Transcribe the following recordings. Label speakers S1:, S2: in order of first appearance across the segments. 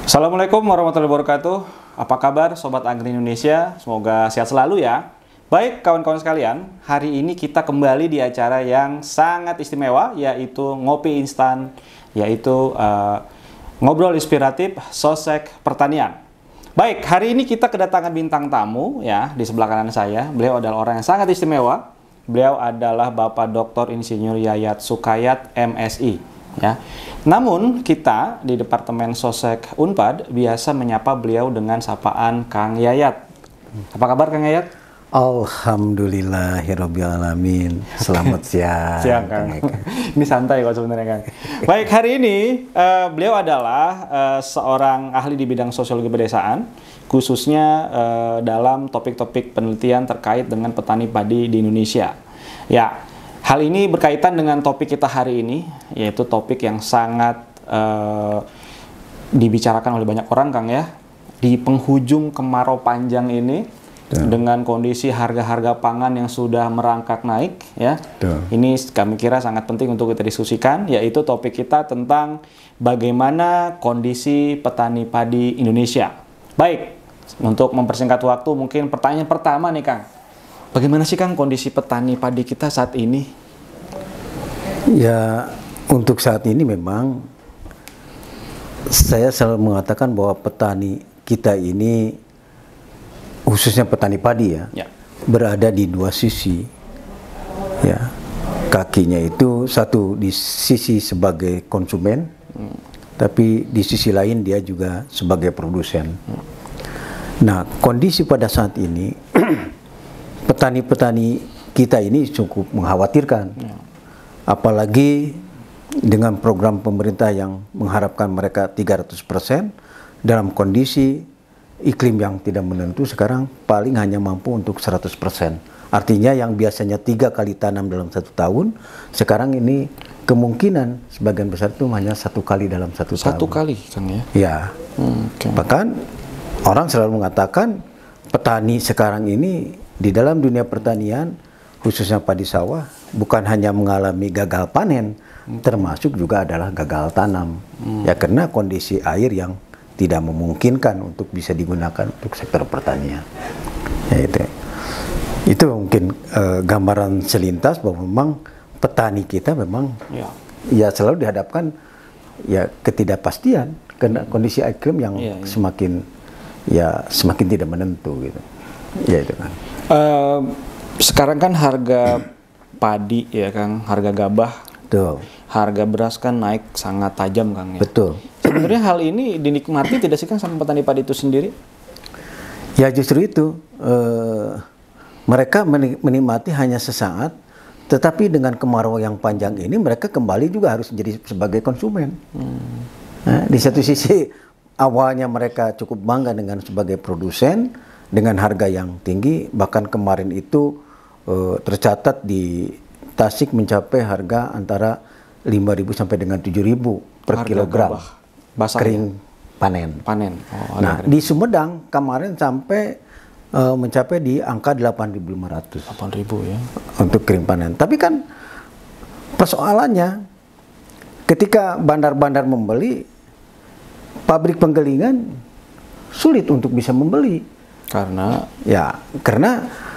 S1: Assalamualaikum warahmatullahi wabarakatuh. Apa kabar Sobat Agri Indonesia? Semoga sehat selalu ya. Baik kawan-kawan sekalian, hari ini kita kembali di acara yang sangat istimewa, yaitu Ngopi Instan, yaitu ngobrol inspiratif Sosek Pertanian. Baik, hari ini kita kedatangan bintang tamu ya di sebelah kanan saya. Beliau adalah orang yang sangat istimewa. Beliau adalah Bapak Dr. Insinyur Yayat Sukayat, MSI. Ya. Namun kita di Departemen Sosek Unpad biasa menyapa beliau dengan sapaan Kang Yayat. Apa kabar Kang Yayat?
S2: Alhamdulillahirrabbilalamin. Selamat siang.
S1: Siang Kang. Ini santai kok sebenarnya Kang. Baik, hari ini beliau adalah seorang ahli di bidang sosiologi pedesaan, khususnya dalam topik-topik penelitian terkait dengan petani padi di Indonesia. Ya, hal ini berkaitan dengan topik kita hari ini, yaitu topik yang sangat dibicarakan oleh banyak orang Kang ya. Di penghujung kemarau panjang ini, dengan kondisi harga-harga pangan yang sudah merangkak naik ya. Ini kami kira sangat penting untuk kita diskusikan, yaitu topik kita tentang bagaimana kondisi petani padi Indonesia. Baik, untuk mempersingkat waktu mungkin pertanyaan pertama nih Kang. Bagaimana sih Kang kondisi petani padi kita saat ini?
S2: Ya, untuk saat ini memang saya selalu mengatakan bahwa petani kita ini, khususnya petani padi ya, berada di dua sisi. Ya, kakinya itu satu di sisi sebagai konsumen, tapi di sisi lain dia juga sebagai produsen. Nah, kondisi pada saat ini petani-petani kita ini cukup mengkhawatirkan, apalagi dengan program pemerintah yang mengharapkan mereka 300% dalam kondisi iklim yang tidak menentu. Sekarang paling hanya mampu untuk 100%. Artinya yang biasanya 3 kali tanam dalam 1 tahun, sekarang ini kemungkinan sebagian besar itu hanya 1 kali dalam 1 tahun.
S1: 1 kali Kang ya?
S2: Ya. Bahkan orang selalu mengatakan petani sekarang ini di dalam dunia pertanian, khususnya padi sawah, bukan hanya mengalami gagal panen, termasuk juga adalah gagal tanam. Ya, karena kondisi air yang tidak memungkinkan untuk bisa digunakan untuk sektor pertanian. Ya, itu mungkin gambaran selintas bahwa memang petani kita memang ya selalu dihadapkan ya ketidakpastian karena kondisi iklim yang semakin tidak menentu gitu. Ya itu kan.
S1: Sekarang kan harga padi ya Kang, harga gabah, harga beras kan naik sangat tajam Kang ya.
S2: Betul.
S1: Sebenarnya hal ini dinikmati tidak sih Kang sama petani padi itu sendiri?
S2: Ya justru itu, mereka menikmati hanya sesaat, tetapi dengan kemarau yang panjang ini mereka kembali juga harus jadi sebagai konsumen. Nah, di satu sisi awalnya mereka cukup bangga dengan sebagai produsen dengan harga yang tinggi, bahkan kemarin itu tercatat di Tasik mencapai harga antara 5.000 sampai dengan 7.000 per harga kilogram. Kering panen. Nah, di Sumedang kemarin sampai mencapai di angka 8.500.
S1: 8.000 ya.
S2: Untuk kering panen. Tapi kan persoalannya ketika bandar-bandar membeli, pabrik penggilingan sulit untuk bisa membeli. Karena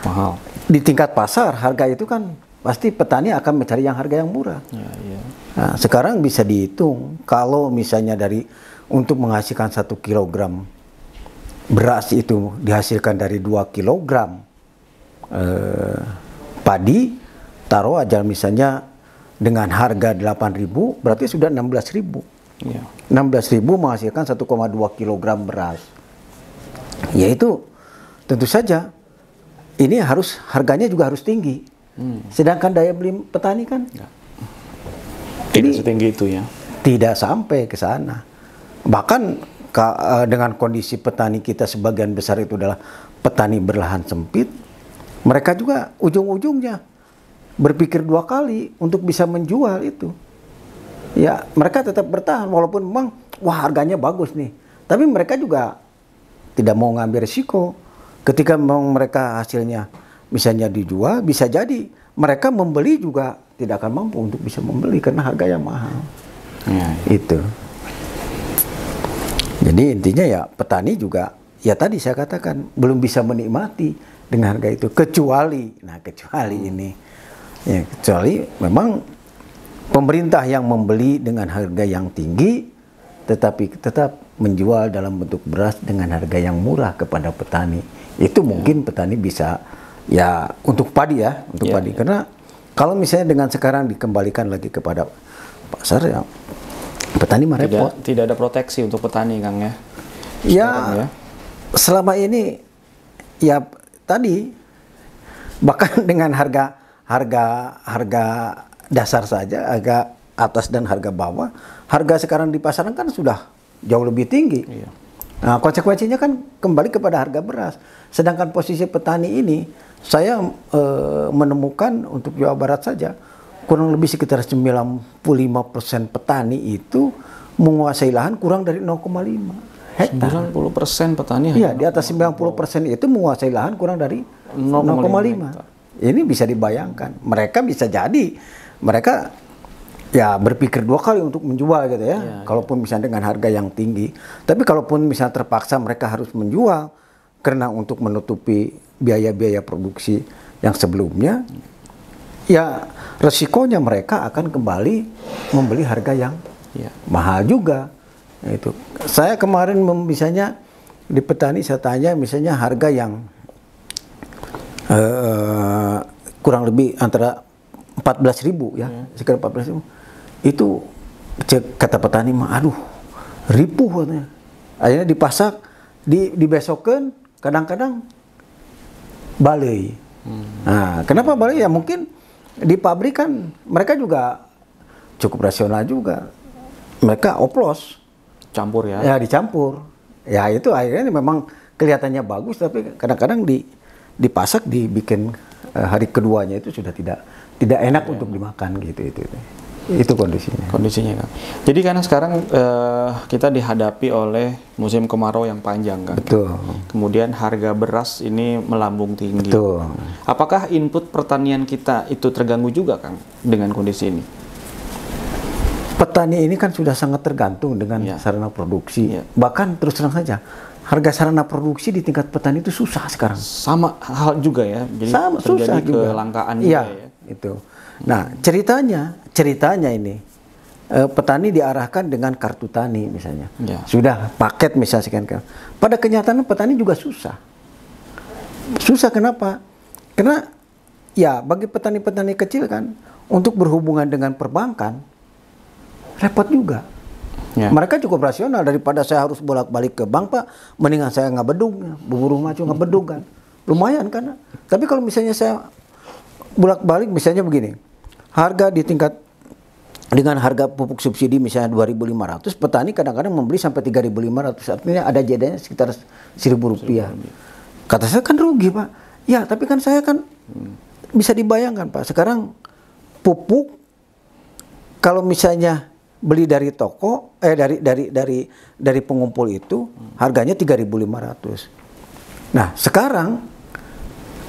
S2: mahal. Di tingkat pasar harga itu kan pasti petani akan mencari yang harga yang murah. Nah, sekarang bisa dihitung kalau misalnya untuk menghasilkan 1 kilogram beras itu dihasilkan dari 2 kilogram padi, taruh aja misalnya dengan harga 8.000 berarti sudah 16.000. 16.000 menghasilkan 1,2 kilogram beras. Yaitu tentu saja ini harganya juga harus tinggi. Sedangkan daya beli petani kan
S1: tidak setinggi itu ya.
S2: Tidak sampai ke sana. Bahkan dengan kondisi petani kita sebagian besar itu adalah petani berlahan sempit, mereka juga ujung-ujungnya berpikir 2 kali untuk bisa menjual itu. Ya, mereka tetap bertahan walaupun memang harganya bagus nih. Tapi mereka juga tidak mau ngambil risiko. Ketika memang mereka hasilnya misalnya dijual, bisa jadi mereka membeli juga tidak akan mampu untuk bisa membeli karena harga yang mahal. Itu. Jadi intinya ya petani juga, ya tadi saya katakan belum bisa menikmati dengan harga itu, kecuali ini, ya kecuali memang pemerintah yang membeli dengan harga yang tinggi, tetapi tetap menjual dalam bentuk beras dengan harga yang murah kepada petani. Itu mungkin petani bisa, ya untuk padi ya, untuk padi. Karena kalau misalnya dengan sekarang dikembalikan lagi kepada pasar, ya petani mah repot.
S1: Tidak ada proteksi untuk petani, Kang ya.
S2: Ya, selama ini ya tadi bahkan dengan harga dasar saja, harga atas dan harga bawah, harga sekarang di pasaran kan sudah jauh lebih tinggi.
S1: Iya.
S2: Nah, konsekuensinya kan kembali kepada harga beras. Sedangkan posisi petani ini, saya menemukan untuk Jawa Barat saja, kurang lebih sekitar 95% petani itu menguasai lahan kurang dari 0,5 hektar.
S1: 90% petani?
S2: Iya, di atas 90% itu menguasai lahan kurang dari 0,5. Ini bisa dibayangkan. Mereka bisa jadi, mereka ya berpikir dua kali untuk menjual gitu ya. Kalaupun misalnya dengan harga yang tinggi. Tapi kalaupun misalnya terpaksa mereka harus menjual karena untuk menutupi biaya-biaya produksi yang sebelumnya, ya resikonya mereka akan kembali membeli harga yang mahal juga. Itu. Saya kemarin misalnya di petani saya tanya misalnya harga yang kurang lebih antara 14.000 ya, sekitar 14.000. Itu kata petani mah aduh ripuh katanya. Akhirnya dipasak, dibesokkan, kadang-kadang balei. Nah, kenapa balei? Ya mungkin di pabrik kan mereka juga cukup rasional juga. Mereka oplos.
S1: Campur ya?
S2: Ya dicampur. Ya itu akhirnya memang kelihatannya bagus, tapi kadang-kadang dipasak, dibikin hari keduanya itu sudah tidak enak untuk dimakan gitu. Itu kondisinya.
S1: Kondisinya kan. Jadi karena sekarang kita dihadapi oleh musim kemarau yang panjang kan.
S2: Betul.
S1: Kemudian harga beras ini melambung tinggi.
S2: Betul.
S1: Apakah input pertanian kita itu terganggu juga Kang dengan kondisi ini?
S2: Petani ini kan sudah sangat tergantung dengan sarana produksi. Bahkan terus terang saja, harga sarana produksi di tingkat petani itu susah sekarang.
S1: Sama hal juga ya. Jadi
S2: sama, susah juga.
S1: Kelangkaan juga ya.
S2: Itu. Nah, ceritanya ini petani diarahkan dengan kartu tani misalnya. Sudah paket misalnya sekian. Pada kenyataan petani juga susah. Susah kenapa? Karena ya bagi petani-petani kecil kan untuk berhubungan dengan perbankan repot juga. Mereka cukup rasional, daripada saya harus bolak-balik ke bank Pak, mendingan saya ngabedung, bubur maju ngabedung kan. Lumayan kan. Tapi kalau misalnya saya bolak-balik misalnya begini, harga di tingkat dengan harga pupuk subsidi misalnya 2.500, petani kadang-kadang membeli sampai 3.500, artinya ada jedanya sekitar Rp1.000. Kata saya kan rugi Pak. Ya tapi kan saya kan bisa dibayangkan Pak, sekarang pupuk kalau misalnya beli dari toko, dari pengumpul itu harganya 3.500. Nah sekarang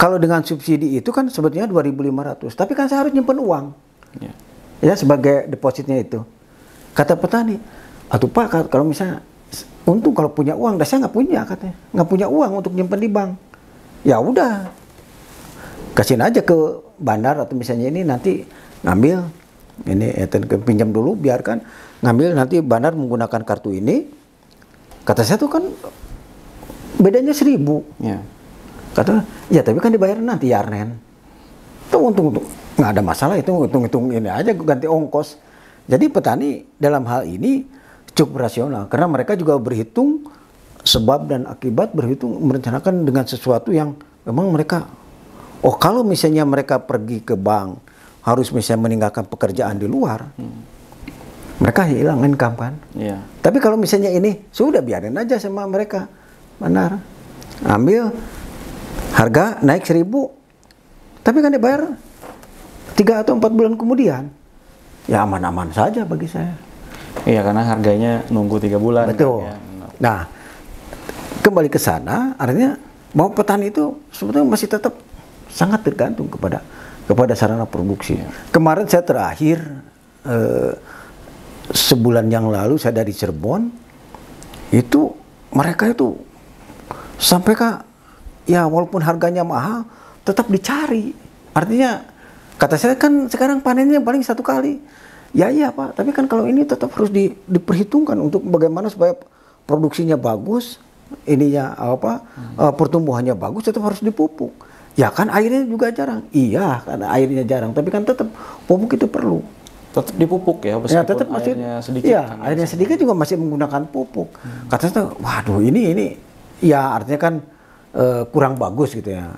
S2: kalau dengan subsidi itu kan sebetulnya 2.500, tapi kan saya harus nyimpen uang, ya sebagai depositnya itu. Kata petani, atuh Pak kalau misalnya untung kalau punya uang, saya nggak punya katanya, nggak punya uang untuk nyimpen di bank. Ya udah, kasihin aja ke bandar atau misalnya ini nanti ngambil. Ini pinjam dulu, biarkan ngambil nanti bandar menggunakan kartu ini. Kata saya tuh kan bedanya 1.000. Kata ya tapi kan dibayar nanti Yarnen. Tuh untung nggak ada masalah, itu hitung ini aja ganti ongkos. Jadi petani dalam hal ini cukup rasional karena mereka juga berhitung sebab dan akibat, merencanakan dengan sesuatu yang memang mereka kalau misalnya mereka pergi ke bank harus misalnya meninggalkan pekerjaan di luar, mereka hilang income kan. Tapi kalau misalnya ini sudah biarin aja sama mereka, benar, ambil harga naik 1.000, tapi kan dibayar 3 atau 4 bulan kemudian, ya aman-aman saja bagi saya.
S1: Iya karena harganya nunggu 3 bulan.
S2: Betul.
S1: Kan, ya.
S2: Nah kembali ke sana, artinya bahwa petani itu sebetulnya masih tetap sangat tergantung kepada sarana produksi. Kemarin saya terakhir sebulan yang lalu saya dari Cirebon, itu mereka itu sampai ya walaupun harganya mahal tetap dicari. Artinya kata saya kan sekarang panennya paling 1 kali. Ya iya Pak, tapi kan kalau ini tetap harus diperhitungkan untuk bagaimana supaya produksinya bagus, ininya pertumbuhannya bagus, tetap harus dipupuk. Ya kan airnya juga jarang. Iya, karena airnya jarang, tapi kan tetap pupuk itu perlu.
S1: Tetap dipupuk ya, meskipun
S2: ya, tetap
S1: airnya sedikit.
S2: Iya, airnya sedikit juga masih menggunakan pupuk. Katanya, waduh ini ya artinya kan kurang bagus gitu ya.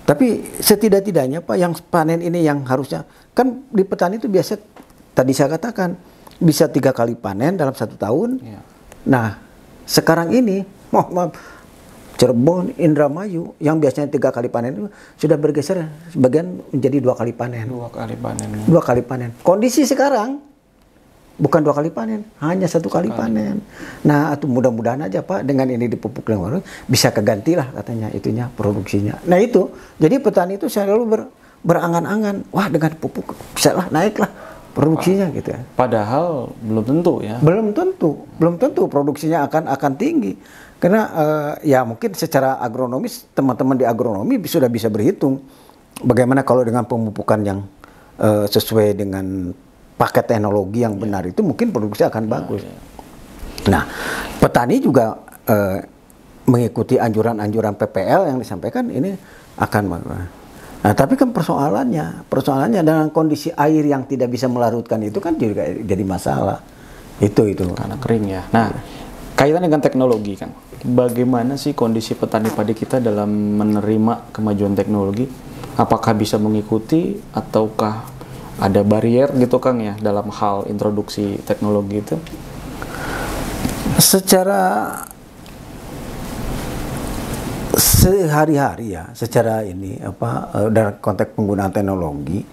S2: Tapi setidak-tidaknya Pak, yang panen ini yang harusnya, kan di petani itu biasa, tadi saya katakan, bisa 3 kali panen dalam 1 tahun.
S1: Ya.
S2: Nah, sekarang ini, maaf, Cirebon, Indramayu yang biasanya 3 kali panen itu sudah bergeser sebagian menjadi 2 kali panen.
S1: 2 kali panen.
S2: 2 kali panen. Kondisi sekarang bukan 2 kali panen, hanya 1 kali panen. Nah, itu mudah-mudahan aja Pak dengan ini dipupuk dengan bisa kegantilah katanya itunya produksinya. Nah itu, jadi petani itu selalu berangan-angan, wah dengan pupuk bisa lah naiklah produksinya gitu ya.
S1: Padahal belum tentu ya.
S2: Belum tentu produksinya akan tinggi. Karena ya mungkin secara agronomis teman-teman di agronomi sudah bisa berhitung bagaimana kalau dengan pemupukan yang sesuai dengan paket teknologi yang benar itu mungkin produksi akan bagus. Nah, petani juga mengikuti anjuran-anjuran PPL yang disampaikan ini akan bagus. Nah, tapi kan persoalannya dengan kondisi air yang tidak bisa melarutkan itu kan juga jadi masalah. Itu.
S1: Karena kering ya. Nah, kaitan dengan teknologi kan. Bagaimana sih kondisi petani padi kita dalam menerima kemajuan teknologi? Apakah bisa mengikuti ataukah ada barrier gitu Kang ya dalam hal introduksi teknologi itu?
S2: Secara sehari-hari ya, secara ini dalam konteks penggunaan teknologi,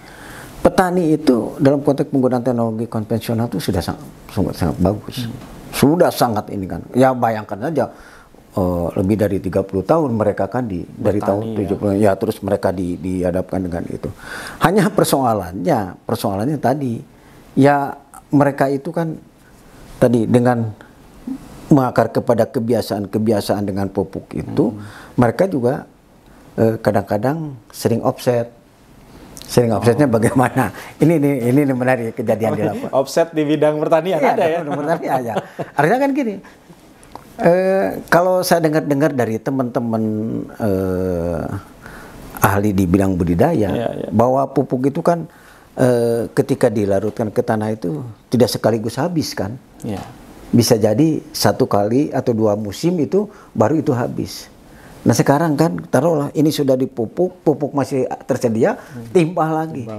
S2: petani itu dalam konteks penggunaan teknologi konvensional itu sudah sangat bagus. Sudah sangat ini kan. Ya bayangkan saja lebih dari 30 tahun mereka kan dari tahun 70 ya terus mereka dihadapkan dengan itu. Hanya persoalannya tadi ya mereka itu kan tadi dengan mengakar kepada kebiasaan dengan pupuk itu mereka juga kadang-kadang sering offset. Sering offsetnya bagaimana? Ini menarik kejadian di lapangan.
S1: Offset di bidang pertanian ada ya?
S2: Pertanian aja. Artinya kan gini. Kalau saya dengar dari teman-teman ahli di bidang budidaya bahwa pupuk itu kan ketika dilarutkan ke tanah itu tidak sekaligus habis kan, bisa jadi 1 kali atau 2 musim itu baru itu habis. Nah sekarang kan taruhlah ini sudah dipupuk, pupuk masih tersedia, timpah lagi,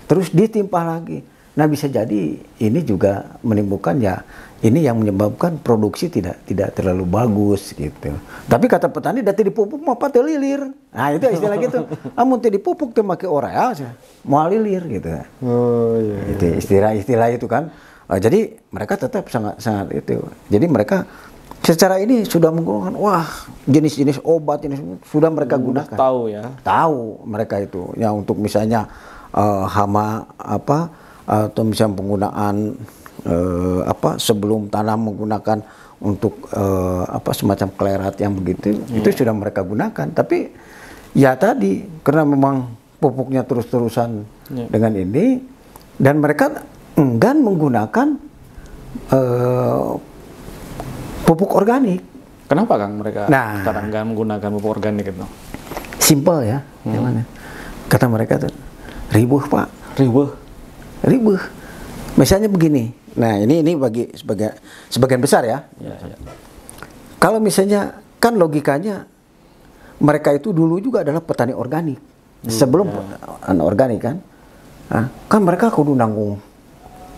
S2: terus ditimpah lagi. Nah bisa jadi ini juga menimbulkan ya ini yang menyebabkan produksi tidak terlalu bagus gitu. Tapi kata petani dati dipupuk mah pate lilir. Nah itu istilah gitu. Amun teu dipupuk teu make urea mau lilir gitu. Oh iya. Itu istilah itu kan. Jadi mereka tetap sangat itu. Jadi mereka secara ini sudah menggunakan jenis-jenis obat ini sudah mereka gunakan.
S1: Tahu ya.
S2: Tahu mereka itu. Ya untuk misalnya hama atau misalnya penggunaan sebelum tanam menggunakan untuk semacam klerat yang begitu itu sudah mereka gunakan. Tapi ya tadi karena memang pupuknya terus-terusan dengan ini dan mereka enggan menggunakan pupuk organik.
S1: Kenapa Kang mereka sekarang enggan menggunakan pupuk organik itu?
S2: Simple ya. Gimana? Kata mereka tuh ribuh Pak. Ribuh. Misalnya begini. Nah, ini bagi sebagian besar ya. Kalau misalnya kan logikanya mereka itu dulu juga adalah petani organik. Sebelum anorganik kan. Kan mereka kudu nanggung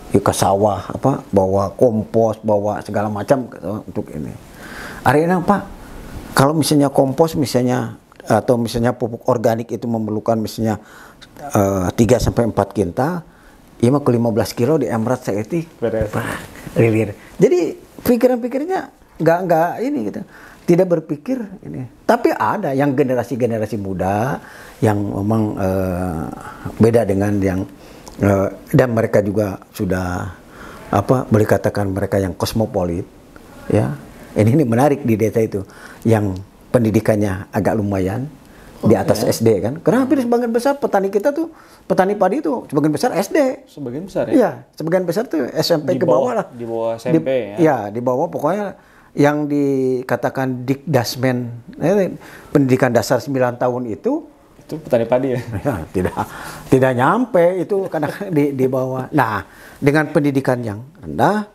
S2: ke sawah bawa kompos, bawa segala macam untuk ini. Akhirnya Pak, kalau misalnya kompos atau misalnya pupuk organik itu memerlukan misalnya 3 sampai 4 kintal, iya mah ke 15 kilo di emrat seetik lilir. Jadi pikiran-pikirnya nggak ini gitu. Tidak berpikir ini. Tapi ada yang generasi muda yang memang beda dengan yang dan mereka juga sudah boleh katakan mereka yang kosmopolit ya. Ini menarik di desa itu, yang pendidikannya agak lumayan di atas SD kan. Karena hampir sebagian besar petani kita tuh, petani padi itu sebagian besar SD.
S1: Sebagian besar ya?
S2: Iya, sebagian besar tuh SMP ke bawah lah.
S1: Di bawah SMP ya?
S2: Iya, di bawah pokoknya yang dikatakan Dikdasmen, pendidikan dasar 9 tahun itu
S1: petani padi ya?
S2: Ya, tidak nyampe itu karena di bawah. Nah, dengan pendidikan yang rendah,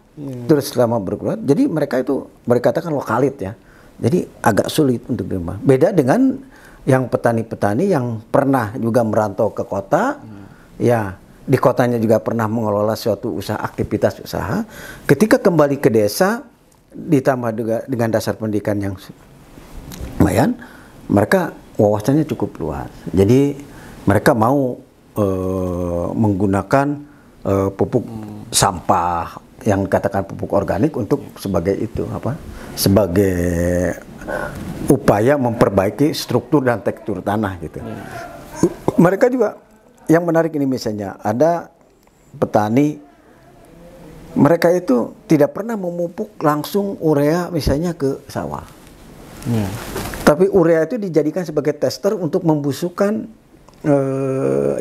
S2: terus selama berkeluar, jadi mereka itu berkatakan lokalit ya. Jadi agak sulit untuk diterima. Beda dengan yang petani-petani yang pernah juga merantau ke kota, ya di kotanya juga pernah mengelola suatu usaha, aktivitas usaha. Ketika kembali ke desa, ditambah juga dengan dasar pendidikan yang lumayan, mereka wawasannya cukup luas. Jadi mereka mau menggunakan pupuk sampah yang katakan pupuk organik untuk sebagai itu apa? Sebagai upaya memperbaiki struktur dan tekstur tanah gitu. Mereka juga yang menarik ini misalnya ada petani, mereka itu tidak pernah memupuk langsung urea misalnya ke sawah. Tapi urea itu dijadikan sebagai tester untuk membusukkan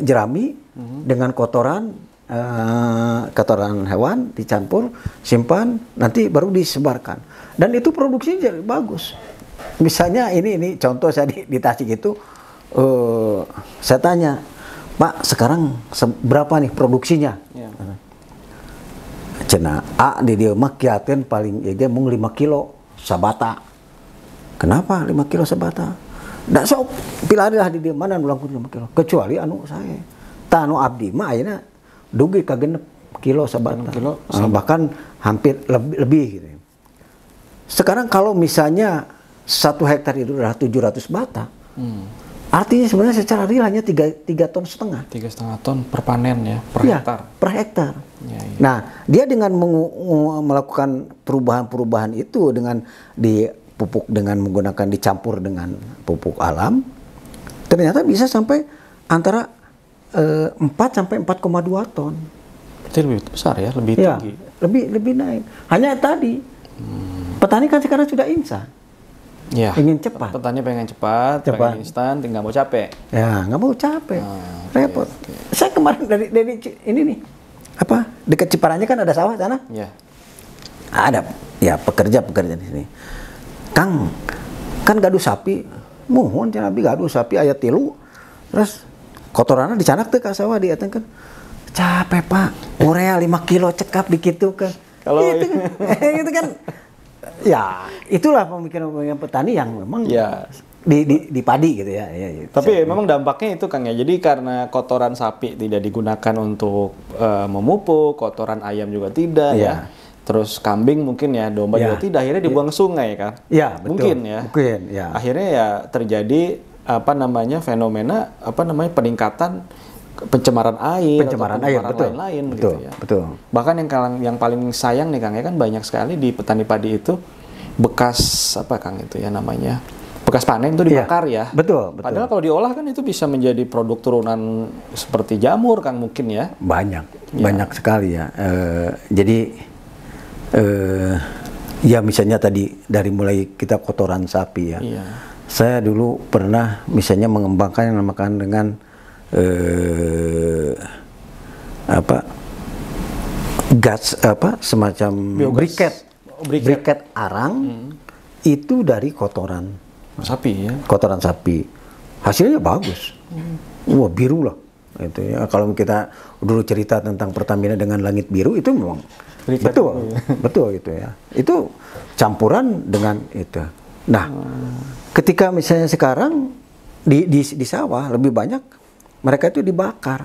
S2: jerami dengan kotoran hewan, dicampur, simpan, nanti baru disebarkan. Dan itu produksinya jadi bagus. Misalnya ini contoh saya di Tasik itu, saya tanya, Pak sekarang berapa nih produksinya? Cina A di dia mah kiatin paling ya mung 5 kilo sabata. Kenapa 5 kilo sabata? Nggak sok pilih di dia mana ulang 5 kilo. Kecuali anu saya. Tanu abdi mah ayeuna dugi ka 6 kilo sabata. Bahkan hampir lebih gitu. Sekarang kalau misalnya 1 hektar itu adalah 700 bata. Artinya sebenarnya secara real hanya 3,5 ton.
S1: 3,5 ton per panen ya, hektar.
S2: Per hektar.
S1: Ya.
S2: Nah, dia dengan melakukan perubahan-perubahan itu dengan dipupuk dengan menggunakan dicampur dengan pupuk alam, ternyata bisa sampai antara 4 sampai 4,2 ton.
S1: Itu lebih besar ya, lebih tinggi.
S2: Lebih naik. Hanya tadi petani kan sekarang sudah instan.
S1: Ya,
S2: ingin cepat.
S1: Petani pengen cepat, pengen instan, tinggal mau capek.
S2: Ya, nggak mau capek, repot. Saya kemarin dari ini nih, apa dekat Ciparanya kan ada sawah sana?
S1: Ya.
S2: Ada, ya pekerja di sini. Kang, kan gaduh sapi, mohon jangan gaduh sapi ayat tilu, terus kotorannya dicanak tuh ke sawah dia kan. Capek Pak, urea 5 kilo cekap dikitu kan. Kalau itu kan. Ya, itulah pemikiran petani yang memang di padi gitu ya.
S1: Tapi memang dampaknya itu Kang ya. Jadi karena kotoran sapi tidak digunakan untuk memupuk, kotoran ayam juga tidak ya. Terus kambing mungkin ya, domba juga tidak. Akhirnya dibuang ke sungai kan?
S2: Ya, betul.
S1: Mungkin ya. Akhirnya ya terjadi fenomena peningkatan pencemaran air,
S2: betul.
S1: lain-lain
S2: betul,
S1: gitu ya.
S2: Betul.
S1: Bahkan yang paling sayang nih Kang ya kan banyak sekali di petani padi itu bekas Kang itu ya namanya bekas panen itu dibakar ya.
S2: Betul.
S1: Padahal kalau diolah kan itu bisa menjadi produk turunan seperti jamur Kang mungkin ya.
S2: Banyak sekali ya. Jadi ya misalnya tadi dari mulai kita kotoran sapi ya. Saya dulu pernah misalnya mengembangkan yang namakan dengan gas semacam briket arang itu dari kotoran
S1: sapi ya.
S2: Kotoran sapi. Hasilnya bagus. Wah, biru lah. Itu ya. Kalau kita dulu cerita tentang Pertamina dengan langit biru itu memang briket betul itu ya. Itu campuran dengan itu. Nah, ketika misalnya sekarang di sawah lebih banyak mereka itu dibakar.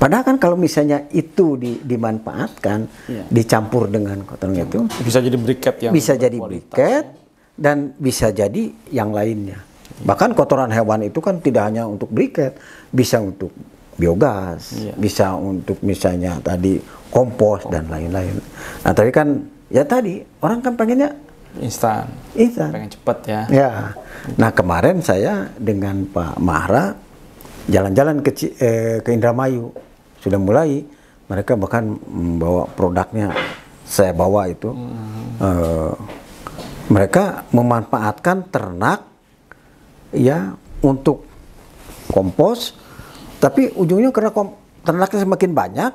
S2: Padahal kan kalau misalnya itu dimanfaatkan, dicampur dengan kotoran itu,
S1: bisa jadi briket yang
S2: bisa jadi briket dan bisa jadi yang lainnya. Bahkan kotoran hewan itu kan tidak hanya untuk briket, bisa untuk biogas, bisa untuk misalnya tadi kompos dan lain-lain. Nah, tapi kan ya tadi orang kan pengennya
S1: instan. Pengen cepat ya.
S2: Ya. Nah, kemarin saya dengan Pak Mahra jalan-jalan ke Indramayu, sudah mulai mereka bahkan membawa produknya, saya bawa itu Mereka memanfaatkan ternak ya untuk kompos, tapi ujungnya karena ternaknya semakin banyak,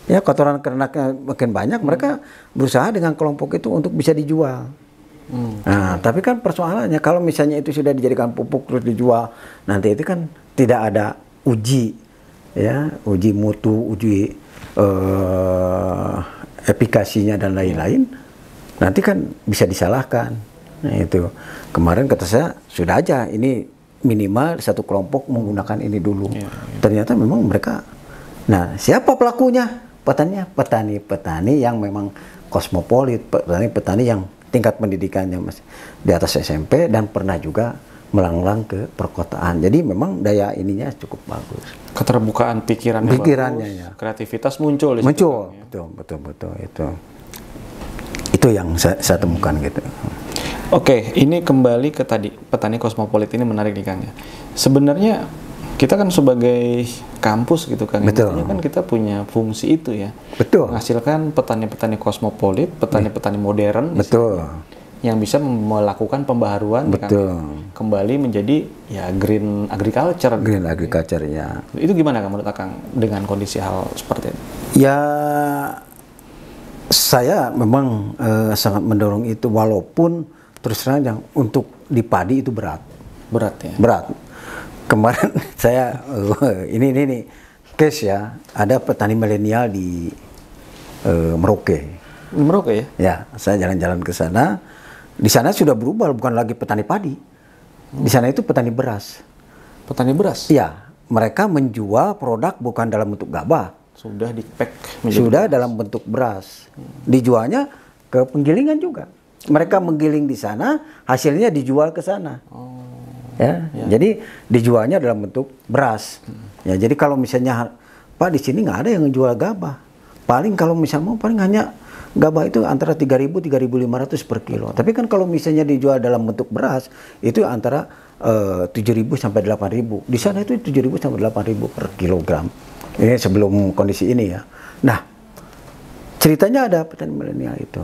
S2: ya kotoran ternaknya makin banyak, mereka berusaha dengan kelompok itu untuk bisa dijual. Nah, tapi kan persoalannya kalau misalnya itu sudah dijadikan pupuk terus dijual, nanti itu kan tidak ada uji, ya, uji mutu, uji efikasinya dan lain-lain. Nanti kan bisa disalahkan. Nah itu kemarin kata saya sudah aja ini minimal satu kelompok menggunakan ini dulu. Ternyata memang mereka. Nah siapa pelakunya? Petani-petani yang memang kosmopolit, petani-petani yang tingkat pendidikannya masih di atas SMP dan pernah juga melanglang ke perkotaan. Jadi memang daya ininya cukup bagus.
S1: Keterbukaan pikirannya bagus,
S2: ya.
S1: Kreativitas muncul di situ,
S2: muncul,
S1: kan, ya?
S2: betul itu yang saya temukan gitu.
S1: Oke, ini kembali ke tadi petani kosmopolit ini menarik nih Kang ya. Sebenarnya kita kan sebagai kampus gitu kan,
S2: betul.
S1: Kan kita punya fungsi itu ya.
S2: Betul.
S1: Menghasilkan petani-petani kosmopolit, petani-petani modern.
S2: Betul.
S1: Yang bisa melakukan pembaharuan,
S2: betul.
S1: Kembali menjadi ya green agriculture.
S2: Green agriculture ya.
S1: Itu gimana Kang menurut Kang dengan kondisi hal seperti itu?
S2: Ya, saya memang sangat mendorong itu, walaupun terus terang yang untuk di padi itu berat.
S1: Berat ya.
S2: Berat. Kemarin saya ini case ya, ada petani milenial di Merauke.
S1: Merauke ya?
S2: Ya, saya jalan-jalan ke sana. Di sana sudah berubah, bukan lagi petani padi. Di sana itu petani beras.
S1: Petani beras?
S2: Iya, mereka menjual produk bukan dalam bentuk gabah.
S1: Sudah di-pack
S2: menjadi sudah beras. Dalam bentuk beras. Dijualnya ke penggilingan juga. Mereka menggiling di sana, hasilnya dijual ke sana. Ya, jadi dijualnya dalam bentuk beras. Ya, jadi kalau misalnya Pak di sini nggak ada yang menjual gabah. Paling kalau misalnya mau paling hanya gabah itu antara 3.000 3.500 per kilo. Tapi kan kalau misalnya dijual dalam bentuk beras itu antara 7.000 sampai 8.000. Di sana itu 7.000 sampai 8.000 per kilogram. Ini sebelum kondisi ini ya. Nah, ceritanya ada petani milenial itu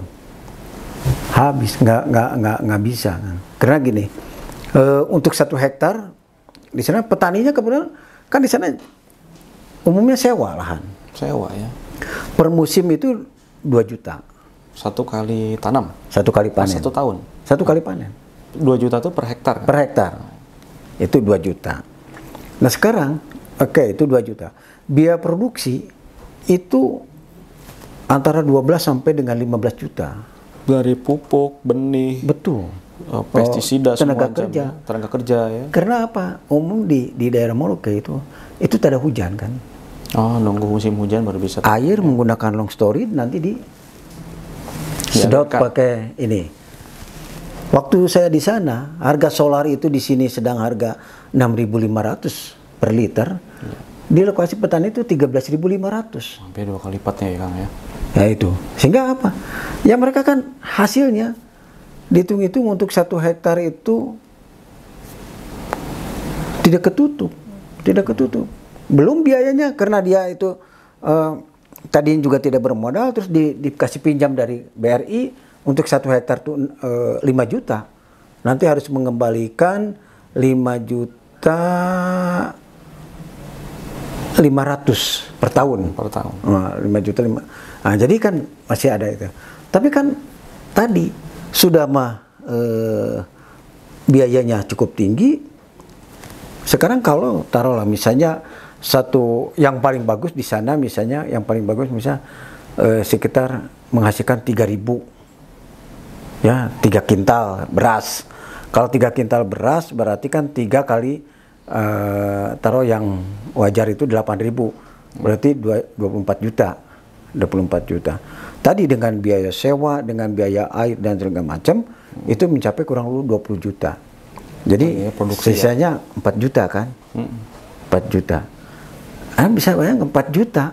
S2: habis nggak bisa kan. Karena gini, untuk 1 hektar di sana petaninya kebetulan kan di sana umumnya sewa lahan.
S1: Sewa ya.
S2: Per musim itu 2 juta.
S1: 1 kali tanam?
S2: 1 kali panen.
S1: 1 tahun?
S2: 1 kali panen.
S1: 2 juta itu per hektar? Kan?
S2: Per hektar. Itu 2 juta. Nah sekarang, itu 2 juta. Biaya produksi itu antara 12 sampai dengan 15 juta.
S1: Dari pupuk, benih,
S2: betul,
S1: pestisida,
S2: tenaga kerja.
S1: Tenaga kerja ya.
S2: Karena apa? Umum di daerah Merauke itu tak ada hujan kan.
S1: Oh, nunggu musim hujan baru bisa.
S2: Air menggunakan long storage nanti sedot pakai ini. Waktu saya di sana, harga solar itu di sini sedang harga 6.500 per liter. Di lokasi petani itu 13.500.
S1: Sampai 2 kali lipatnya ya Kang ya.
S2: Ya itu. Sehingga apa? Ya mereka kan hasilnya dihitung-hitung untuk 1 hektar itu tidak ketutup. Belum biayanya karena dia itu tadinya juga tidak bermodal, terus dikasih pinjam dari BRI untuk 1 hektar itu 5 juta. Nanti harus mengembalikan 5.500.000 per tahun. 5 juta 5. Nah, jadi kan masih ada itu. Tapi kan tadi sudah biayanya cukup tinggi. Sekarang kalau taruhlah misalnya yang paling bagus di sana misalnya sekitar menghasilkan 3.000 ya, 3 kintal beras. Kalau 3 kintal beras berarti kan 3 kali taruh yang wajar itu 8.000, berarti 24 juta. Tadi dengan biaya sewa, dengan biaya air dan segala macam itu mencapai kurang lebih 20 juta. Jadi sisanya 4 juta kan? 4 juta. Bisa bayangkan 4 juta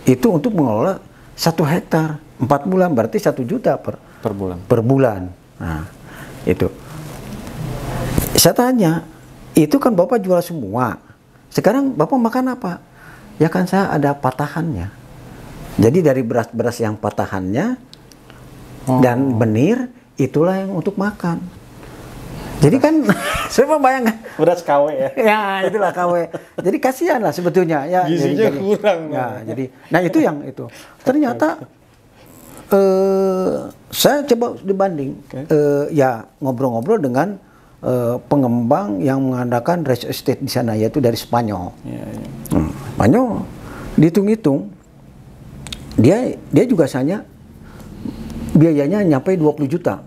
S2: itu untuk mengelola 1 hektar 4 bulan, berarti 1 juta per bulan. Nah, itu. Saya tanya, itu kan Bapak jual semua. Sekarang Bapak makan apa? Ya kan saya ada patahannya. Jadi dari beras-beras yang patahannya dan benir itulah yang untuk makan. Jadi kan saya membayangkan
S1: Beras KW ya.
S2: ya itulah KW. Jadi kasihan lah sebetulnya ya.
S1: Gizinya kurang.
S2: Ya, jadi nah itu yang itu. Ternyata saya coba dibanding ya ngobrol-ngobrol dengan pengembang yang mengadakan real estate di sana yaitu dari Spanyol.
S1: Ya, ya.
S2: Spanyol dihitung-hitung dia juga hanya biayanya nyampe 20 juta.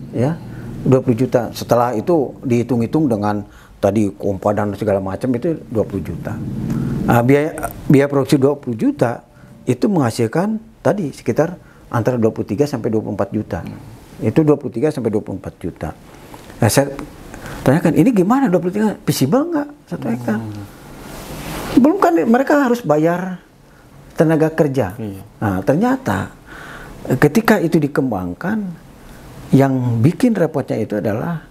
S2: Ya. 20 juta. Setelah itu dihitung-hitung dengan tadi kompa dan segala macam itu 20 juta. Nah, biaya produksi 20 juta itu menghasilkan tadi sekitar antara 23 sampai 24 juta. Itu 23 sampai 24 juta. Nah, saya tanyakan, ini gimana 23? Visible nggak 1 hektar? Belum kan mereka harus bayar tenaga kerja. Nah, ternyata ketika itu dikembangkan yang bikin repotnya itu adalah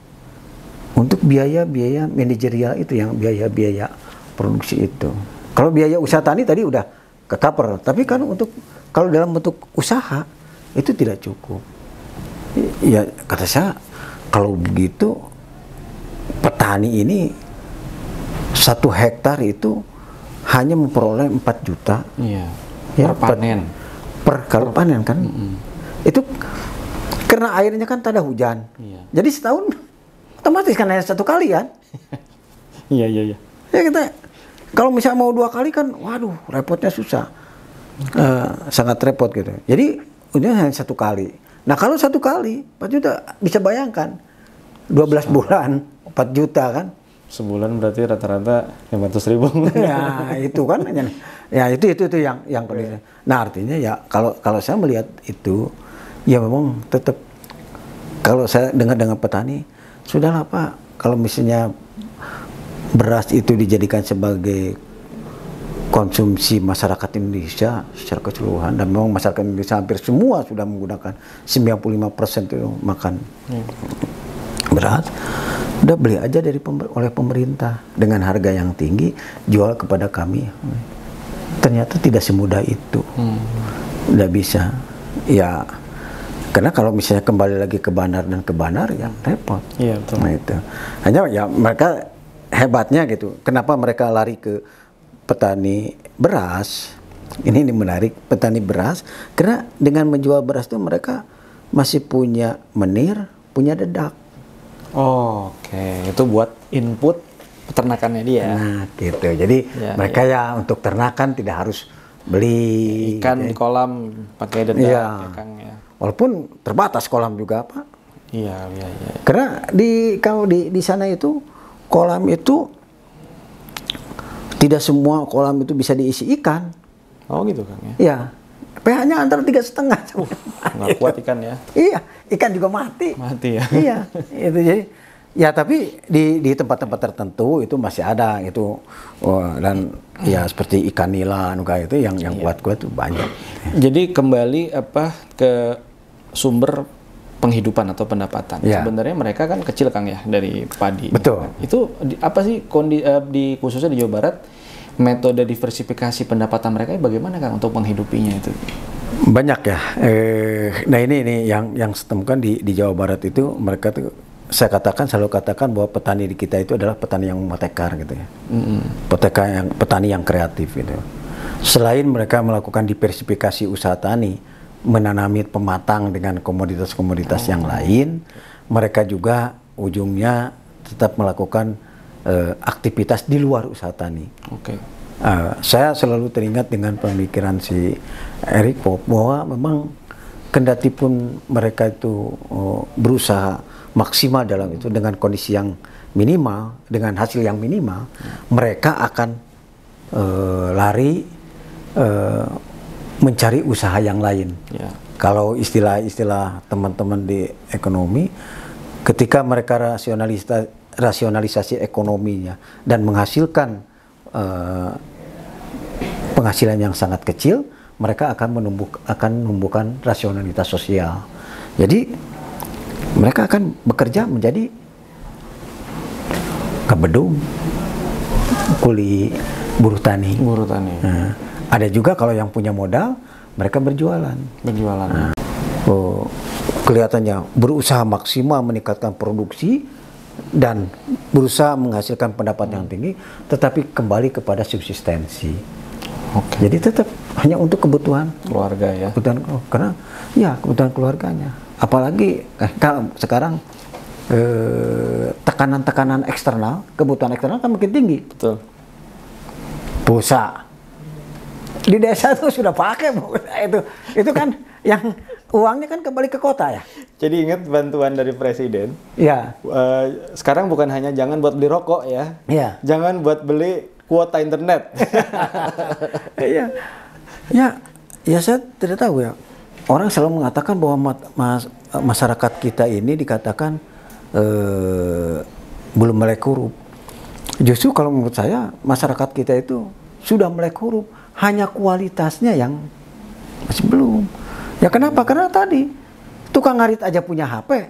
S2: untuk biaya-biaya manajerial itu, yang biaya-biaya produksi itu. Kalau biaya usaha tani tadi udah ke-cover, tapi kan untuk kalau dalam bentuk usaha itu tidak cukup. Ya kata saya kalau begitu petani ini 1 hektar itu hanya memperoleh 4 juta.
S1: Iya.
S2: Ya,
S1: Per panen.
S2: Kalau panen kan. Itu karena airnya kan tak ada hujan.
S1: Iya.
S2: Jadi setahun otomatis kan hanya 1 kali kan.
S1: Iya, iya, iya.
S2: Ya kita kalau misalnya mau 2 kali kan waduh repotnya susah. Sangat repot gitu. Jadi ini hanya 1 kali. Nah kalau 1 kali 4 juta bisa bayangkan 12 bulan 4 juta kan.
S1: Sebulan berarti rata-rata 500.000.
S2: Ya itu kan. Ya itu yang kondisi. Nah artinya ya kalau saya melihat itu ya memang tetap kalau saya dengar dengan petani sudahlah Pak, kalau misalnya beras itu dijadikan sebagai konsumsi masyarakat Indonesia secara keseluruhan, dan memang masyarakat Indonesia hampir semua sudah menggunakan 95% itu makan beras, udah beli aja oleh pemerintah dengan harga yang tinggi, jual kepada kami. Ternyata tidak semudah itu. Tidak bisa. Ya karena kalau misalnya kembali lagi ke bandar dan ke bandar ya repot.
S1: Iya, betul.
S2: Nah itu. Hanya ya mereka hebatnya gitu. Kenapa mereka lari ke petani beras? Ini menarik, petani beras karena dengan menjual beras itu mereka masih punya menir, punya dedak.
S1: Oh, oke. Itu buat input peternakannya dia.
S2: Nah, gitu. Jadi mereka ya untuk ternakan tidak harus beli
S1: ikan di kolam pakai dedak
S2: ya.
S1: ya.
S2: Walaupun terbatas kolam juga Pak.
S1: Iya, iya, iya.
S2: Karena kalau di sana itu kolam itu tidak semua kolam itu bisa diisi ikan.
S1: Oh gitu Kang ya.
S2: Iya. pH-nya antara 3,5.
S1: Nggak kuat ikan ya.
S2: Iya, ikan juga mati.
S1: Mati ya.
S2: Iya, itu jadi ya tapi di tempat-tempat tertentu itu masih ada itu dan ya seperti ikan nila kayak itu yang kuat-kuat itu banyak.
S1: Jadi kembali ke sumber penghidupan atau pendapatan.
S2: Ya.
S1: Sebenarnya mereka kan kecil Kang ya dari padi.
S2: Betul.
S1: Itu apa sih khususnya di Jawa Barat metode diversifikasi pendapatan mereka bagaimana Kang untuk menghidupinya itu?
S2: Banyak ya. Nah ini yang saya temukan di Jawa Barat itu mereka tuh selalu katakan bahwa petani di kita itu adalah petani yang motekar gitu ya. Petani yang kreatif gitu. Selain mereka melakukan diversifikasi usaha tani, menanami pematang dengan komoditas-komoditas yang lain, mereka juga ujungnya tetap melakukan aktivitas di luar usaha tani.
S1: Oke.
S2: Saya selalu teringat dengan pemikiran si Eric Pope bahwa memang kendati pun mereka itu berusaha maksimal dalam itu dengan kondisi yang minimal, dengan hasil yang minimal, mereka akan lari mencari usaha yang lain. Yeah. Kalau istilah teman-teman di ekonomi, ketika mereka rasionalisasi ekonominya dan menghasilkan penghasilan yang sangat kecil, mereka akan menumbuhkan rasionalitas sosial. Jadi mereka akan bekerja menjadi kabedung, kuli buruh tani. Nah, ada juga kalau yang punya modal, mereka berjualan.
S1: Berjualan.
S2: Nah, kelihatannya berusaha maksimal meningkatkan produksi dan berusaha menghasilkan pendapatan yang tinggi, tetapi kembali kepada subsistensi. Jadi tetap hanya untuk kebutuhan
S1: keluarga ya.
S2: Kebutuhan, karena ya kebutuhan keluarganya. Apalagi kalau sekarang tekanan-tekanan eksternal, kebutuhan eksternal kan makin tinggi.
S1: Betul.
S2: Pulsa di desa tuh sudah pakai itu kan yang uangnya kan kembali ke kota ya.
S1: Jadi ingat bantuan dari presiden.
S2: Ya.
S1: Sekarang bukan hanya jangan buat beli rokok ya.
S2: Ya.
S1: Jangan buat beli kuota internet.
S2: Iya. Ya saya tidak tahu ya. Orang selalu mengatakan bahwa masyarakat kita ini dikatakan belum melek huruf. Justru kalau menurut saya masyarakat kita itu sudah melek huruf, hanya kualitasnya yang masih belum. Ya kenapa? Karena tadi tukang ngarit aja punya HP.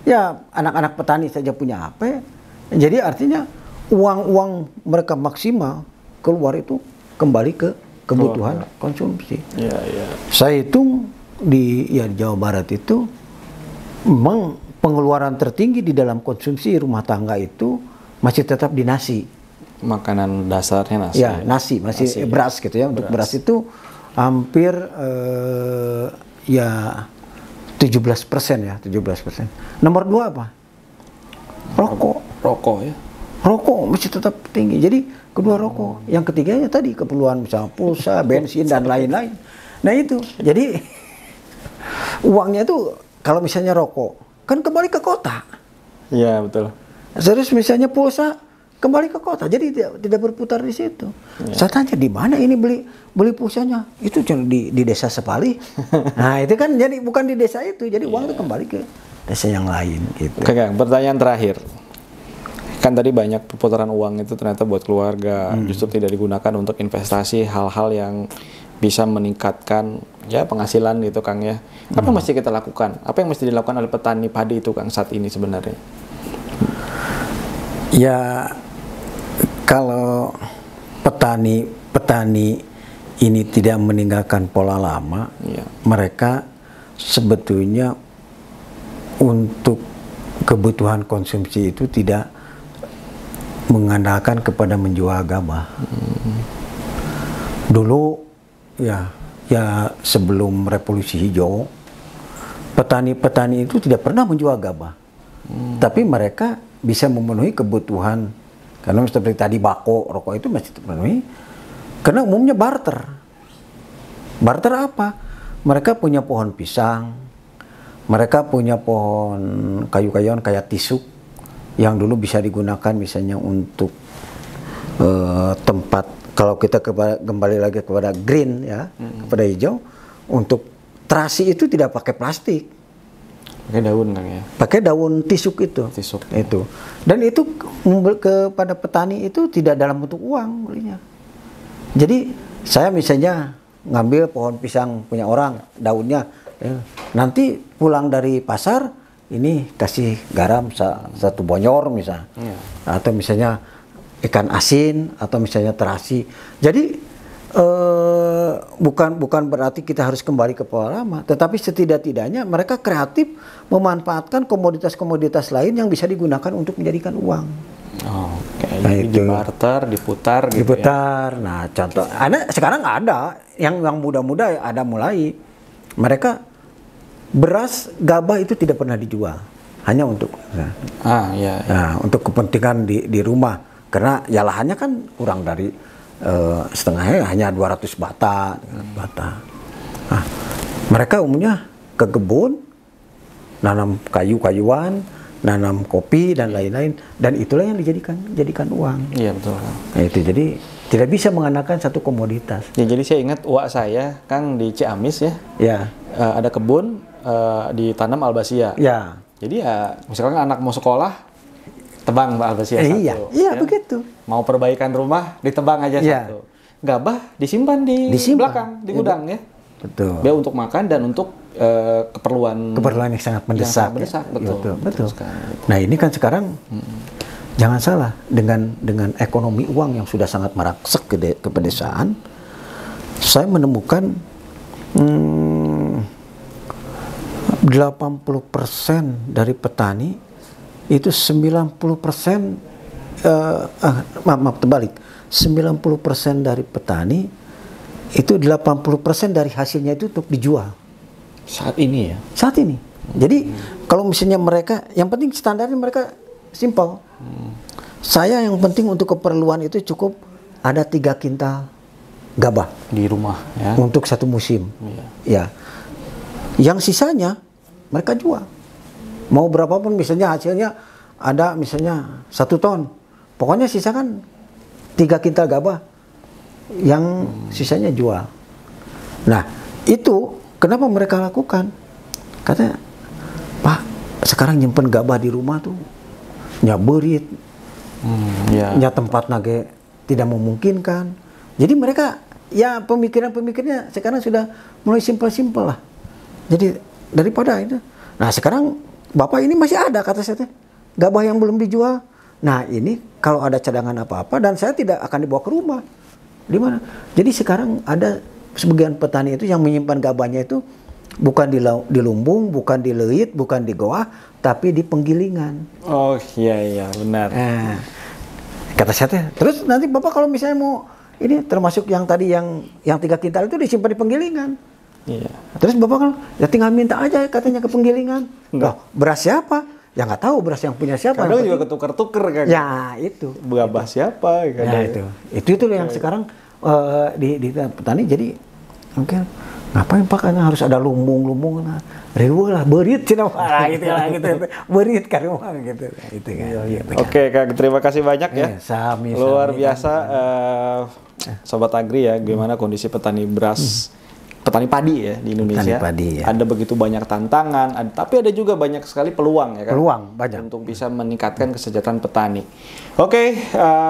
S2: Ya anak-anak petani saja punya HP. Jadi artinya uang mereka maksimal keluar itu kembali ke kebutuhan konsumsi. Saya hitung di Jawa Barat itu memang pengeluaran tertinggi di dalam konsumsi rumah tangga itu masih tetap di nasi.
S1: Makanan dasarnya nasi.
S2: Ya, nasi, masih beras gitu ya. Untuk beras itu hampir 17% ya, 17%. Nomor 2 apa?
S1: Rokok ya.
S2: Rokok masih tetap tinggi. Jadi kedua rokok. Yang ketiganya tadi keperluan misalnya pulsa, bensin dan lain-lain. Nah itu. Jadi uangnya itu kalau misalnya rokok kan kembali ke kota.
S1: Iya betul.
S2: Terus misalnya pulsa kembali ke kota. Jadi tidak berputar di situ. Saya tanya di mana ini beli pulsanya? Itu di desa Sepali. Nah itu kan jadi bukan di desa itu. Jadi uang itu kembali ke desa yang lain. Gitu.
S1: Oke Kang, pertanyaan terakhir. Kan tadi banyak perputaran uang itu ternyata buat keluarga, justru tidak digunakan untuk investasi hal-hal yang bisa meningkatkan ya penghasilan gitu Kang ya. Apa yang mesti kita lakukan? Apa yang mesti dilakukan oleh petani padi itu Kang saat ini sebenarnya?
S2: Ya kalau petani ini tidak meninggalkan pola lama, mereka sebetulnya untuk kebutuhan konsumsi itu tidak mengandalkan kepada menjual gabah. Dulu ya sebelum revolusi hijau, petani-petani itu tidak pernah menjual gabah. Tapi mereka bisa memenuhi kebutuhan, karena seperti tadi bako, rokok itu masih terpenuhi. Karena umumnya barter. Barter apa? Mereka punya pohon pisang, mereka punya pohon kayu-kayuan kayak tisuk, yang dulu bisa digunakan misalnya untuk tempat, kalau kita kembali lagi kepada green ya, kepada hijau, untuk terasi itu tidak pakai plastik,
S1: pakai daun Kang ya,
S2: pakai daun tisuk itu. Itu dan itu kepada petani itu tidak dalam bentuk uang belinya. Jadi saya misalnya ngambil pohon pisang punya orang, daunnya, nanti pulang dari pasar ini kasih garam satu bonyor misalnya, atau misalnya ikan asin, atau misalnya terasi. Jadi bukan berarti kita harus kembali ke pola lama, tetapi setidak-tidaknya mereka kreatif memanfaatkan komoditas-komoditas lain yang bisa digunakan untuk menjadikan uang.
S1: Nah, itu dibarter, diputar gitu.
S2: Diputar. Ya? Nah, contoh, sekarang ada yang muda-muda ada mulai. Mereka beras gabah itu tidak pernah dijual, hanya untuk untuk kepentingan di rumah, karena ya lahannya kan kurang dari setengahnya, hanya 200 bata. Nah, mereka umumnya ke kebun, nanam kayu-kayuan, nanam kopi dan lain-lain, dan itulah yang dijadikan uang. Iya betul. Nah, itu jadi tidak bisa mengandalkan satu komoditas.
S1: Ya, jadi saya ingat uak saya Kang di Ciamis ya.
S2: Ya.
S1: Ada kebun ditanam albasia.
S2: Ya.
S1: Jadi ya misalkan anak mau sekolah tebang albasia satu.
S2: Iya kan? Begitu.
S1: Mau perbaikan rumah ditebang aja satu. Gabah disimpan di belakang di gudang ya.
S2: Betul.
S1: Dia untuk makan dan untuk keperluan
S2: yang sangat mendesak.
S1: Betul.
S2: Nah ini kan sekarang jangan salah, dengan ekonomi uang yang sudah sangat merangsek ke pedesaan, saya menemukan 80% dari petani itu 90%, maaf terbalik, 90% dari petani itu 80% dari hasilnya itu untuk dijual.
S1: Saat ini ya?
S2: Saat ini. Jadi kalau misalnya mereka, yang penting standarnya mereka simpel. Saya yang penting untuk keperluan itu cukup ada 3 kintal gabah
S1: Di rumah ya?
S2: untuk satu musim. Ya. Yang sisanya mereka jual. Mau berapapun misalnya hasilnya ada misalnya 1 ton. Pokoknya sisa kan 3 kintal gabah. Yang sisanya jual. Nah, itu kenapa mereka lakukan? Katanya, Pak, sekarang nyimpen gabah di rumah tuh nyaberit. Ya tempat nage tidak memungkinkan. Jadi mereka ya pemikirannya sekarang sudah mulai simpel-simpel lah. Jadi daripada itu. Nah sekarang Bapak ini masih ada kata saya gabah yang belum dijual. Nah ini kalau ada cadangan apa-apa dan saya tidak akan dibawa ke rumah. Di mana? Jadi sekarang ada sebagian petani itu yang menyimpan gabahnya itu bukan di lumbung, bukan di leit, bukan di goa, tapi di penggilingan.
S1: Oh iya benar.
S2: Nah, kata saya terus nanti Bapak kalau misalnya mau ini termasuk yang tadi yang 3 kintal itu disimpan di penggilingan.
S1: Iya.
S2: Terus Bapak kan ya tinggal minta aja katanya ke penggilingan. Loh, beras siapa? Ya nggak tahu beras yang punya siapa.
S1: Kadang juga ketuker-tuker kan.
S2: Ya itu.
S1: Gabah siapa?
S2: Ya itu yang sekarang di petani jadi mungkin ngapain Pak karena harus ada lumbung nah, riweuh lah berit cenah gitu lah gitu berit kan gitu itu kan. Gitu, kan.
S1: Oke Kak, terima kasih banyak ya. Luar biasa Sobat Agri ya, gimana kondisi petani beras, petani padi ya di Indonesia.
S2: Padi, ya.
S1: Ada begitu banyak tantangan, tapi ada juga banyak sekali peluang ya kan.
S2: Peluang banyak
S1: untuk bisa meningkatkan kesejahteraan petani. Oke,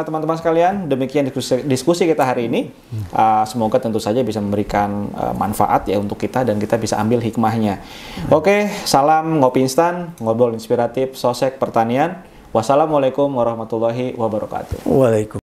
S1: teman-teman sekalian, demikian diskusi kita hari ini. Semoga tentu saja bisa memberikan manfaat ya untuk kita dan kita bisa ambil hikmahnya. Oke, salam ngopi instan, ngobrol inspiratif, sosek pertanian. Wassalamualaikum warahmatullahi wabarakatuh.
S2: Waalaikumsalam.